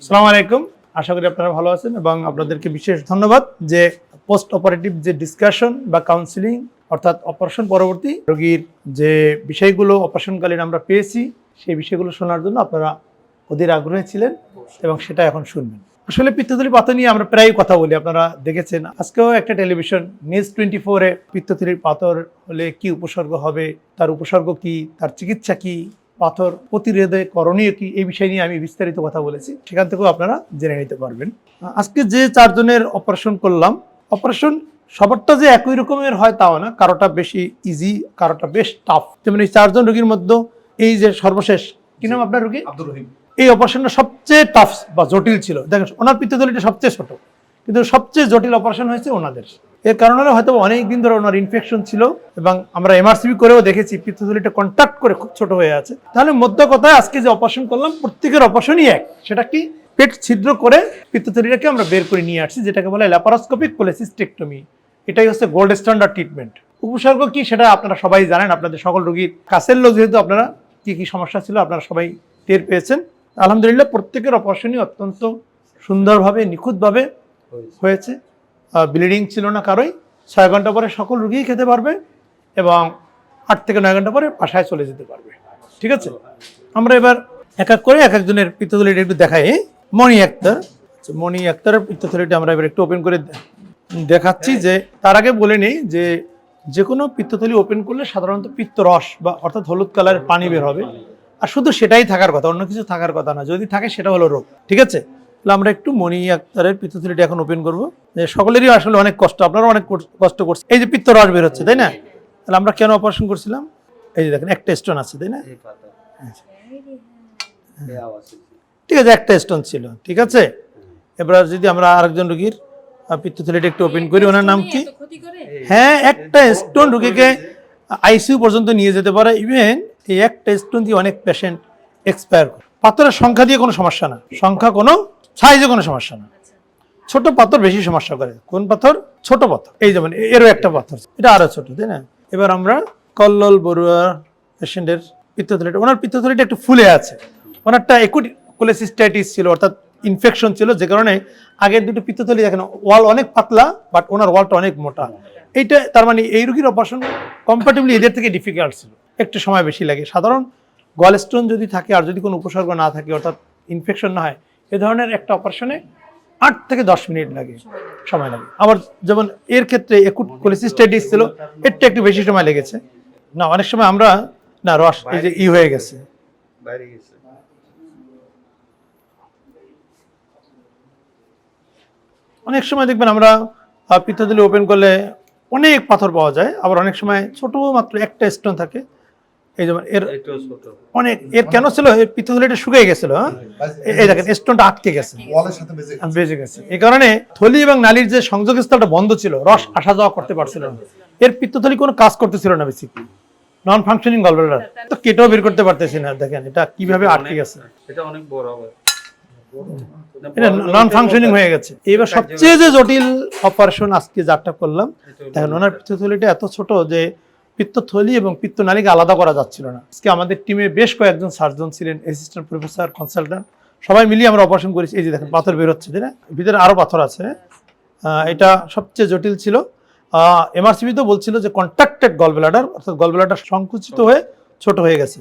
আসসালামু আলাইকুম। আশা করি আপনারা ভালো আছেন এবং আপনাদেরকে বিশেষ ধন্যবাদ যে পোস্ট অপারেটিভ যে ডিসকাশন বা কাউন্সিলিং অর্থাৎ অপারেশন পরবর্তী রোগীর যে বিষয়গুলো অপারেশনকালীন আমরা পেয়েছি সেই বিষয়গুলো শোনার জন্য আপনারা অধীর আগ্রহী ছিলেন এবং সেটা এখন শুনবেন। আসলে পিত্তথলি পাথর নিয়ে আমরা প্রায়ই কথা বলি, আপনারা দেখেছেন। আজকেও একটা টেলিভিশন নিউজ 24-এ পিত্তথলির পাথর হলে কি উপসর্গ হবে, তার উপসর্গ কি, তার চিকিৎসা কি, পাথর প্রতিরোধে করণীয় কি, এই বিষয় নিয়ে আমি বিস্তারিত কথা বলেছি। সেখান থেকেও আপনারা জেনে নিতে পারবেন। আজকে যে 4 জনের অপারেশন করলাম, অপারেশন সবারটা যে একই রকমের হয় তাও না, কারোটা বেশি ইজি, কারোটা বেশ টাফ। যেমন এই 4 জন রোগীর মধ্যে এই যে সর্বশেষ, কি নাম আপনার রোগী? আব্দুর রহিম। এই অপারেশনটা সবচেয়ে টাফ বা জটিল ছিল। দেখেন, ওনার পিত্তথলিটা সবচেয়ে ছোট, কিন্তু সবচেয়ে জটিল অপারেশন হয়েছে ওনাদের। এর কারণ হলো হয়তো অনেক দিন ধরে ওনার ইনফেকশন ছিল এবং আমরা এমআরসিবি করেও দেখেছি পিত্তথলিটা কন্ট্যাক্ট করে খুব ছোট হয়ে আছে। তাহলে মধ্য কথায় আজকে যে অপারেশন করলাম প্রত্যেকের অপারেশনই এক। সেটা কি? পেট ছিদ্র করে পিত্তথলিটাকে আমরা বের করে নিয়ে আসছি, যেটাকে বলে ল্যাপারোস্কোপিক কোলেসিস্টেক্টমি। এটাই হচ্ছে গোল্ড স্ট্যান্ডার্ড ট্রিটমেন্ট। উপসর্গ কি সেটা আপনারা সবাই জানেন, আপনাদের সকল রোগীর কাছের লোক যেহেতু, আপনারা কি কি সমস্যা ছিল আপনারা সবাই টের পেয়েছেন। আলহামদুলিল্লাহ প্রত্যেকের অপারেশনই অত্যন্ত সুন্দরভাবে নিখুঁতভাবে হয়েছে। ব্লিডিং ছিল না কারোই। 6 ঘন্টা পরে সকল রোগীই খেতে পারবে এবং 8 থেকে 9 ঘন্টা পরে বাসায় চলে যেতে পারবে। ঠিক আছে, আমরা এবার এক এক করে এক একজনের পিত্তথলিটা একটু দেখাই। মনি আক্তারের পিত্তথলিটা আমরা এবার একটু ওপেন করে দেখাচ্ছি। যে তার আগে বলে নেই যে যে কোনো পিত্তথলি ওপেন করলে সাধারণত পিত্তরস বা অর্থাৎ হলুদ কালারের পানি বের হবে, আর শুধু সেটাই থাকার কথা, অন্য কিছু থাকার কথা না। যদি থাকে সেটা হলো রোগ। ঠিক আছে, তাহলে আমরা একটু মনি আক্তারের পিত্তথলিটা এখন ওপেন করবো। যে সকলেরই আসলে অনেক কষ্ট, আপনারা অনেক কষ্ট করছে। এই যে পিত্তরস বের হচ্ছে, তাই না? তাহলে আমরা কেন অপারেশন করছিলাম? এই যে দেখেন একটা স্টোন আছে, তাই না? ঠিক আছে, একটা স্টোন ছিল। ঠিক আছে, এবার যদি আমরা আরেকজন রোগীর পিত্তথলিটা একটু ওপেন করি। ওনার নাম কি? হ্যাঁ, একটা স্টোন রোগীকে আইসিইউ পর্যন্ত নিয়ে যেতে পারে। ইভেন এই একটা স্টোন দিয়ে অনেক পেশেন্ট এক্সপায়ার করে। পাথরের সংখ্যা দিয়ে কোনো সমস্যা না, সংখ্যা কোনো সাইজে কোনো সমস্যা না। ছোট পাথর বেশি সমস্যা করে। কোন পাথর? ছোট পাথর। এই যেমন এরও একটা পাথর, এটা আরো ছোট, তাই না? এবার আমরা কল্লোল বড়ুয়া পেশেন্টের পিত্তথলিটা, ওনার পিত্তথলিটা একটু ফুলে আছে। ওনারটা একুট কোলেসিস্টাইটিস ছিল, অর্থাৎ ইনফেকশন ছিল, যে কারণে আগের দুটো পিত্তথলি দেখেন ওয়াল অনেক পাতলা, বাট ওনার ওয়ালটা অনেক মোটা। এইটা তার মানে এই রোগীর অপারেশন কম্পারেটিভলি এদের থেকে ডিফিকাল্ট ছিল, একটু সময় বেশি লাগে। সাধারণ গলস্টোন যদি থাকে আর যদি কোনো উপসর্গ না থাকে, অর্থাৎ ইনফেকশন না হয়, এ ধরনের একটা অপারেশনে 8 থেকে 10 মিনিট লাগে, সময় লাগে। আবার যেমন এর ক্ষেত্রে একুট কোলেসিস্টাইটিস ছিল, এরটা একটু বেশি সময় লেগেছে। না, অনেক সময় আমরা না রস এই যে হয়ে গেছে, বাইরে গেছে। অনেক সময় দেখবেন আমরা পিত্তথলি ওপেন করলে অনেক পাথর পাওয়া যায়, আবার অনেক সময় ছোট মাত্র একটা স্টোন থাকে। এই যেমন এর অনেক, এর কেন ছিল? এর পিত্তথলিটা শুকিয়ে গেছিল। এই দেখেন স্টোনটা আটকে গেছে, বেজে গেছে। এই কারণে থলি এবং নালীর যে সংযোগস্থলটা বন্ধ ছিল, রস আসা যাওয়া করতে পারছিল না। এর পিত্তথলি কোনো কাজ করতেছিল না, বেসিক্যালি নন ফাংশনিং গলব্লাডার। তো কেটেও বের করতে পারতেছি না। দেখেন এটা কিভাবে আটকে গেছে, এটা অনেক বড় হবে, এটা নন ফাংশনিং হয়ে গেছে। এবার সবচেয়ে যে জটিল অপারেশন আজকে যারটা করলাম, দেখেন ওনার পিত্তথলিটা এত ছোট যে পিত্তথলি এবং পিত্তনালীকে আলাদা করা যাচ্ছিল না। আজকে আমাদের টিমে বেশ কয়েকজন সার্জন ছিলেন, অ্যাসিস্ট্যান্ট প্রফেসর, কনসালট্যান্ট, সবাই মিলিয়ে আমরা অপারেশন করেছি। এই যে দেখেন পাথর বের হচ্ছে, তাই না? ভিতরে আরো পাথর আছে। এটা সবচেয়ে জটিল ছিল। এমআরসিবি তো বলছিল যে কন্ট্রাক্টেড গলব্লাডার, অর্থাৎ গলব্লাডার সংকুচিত হয়ে ছোট হয়ে গেছে।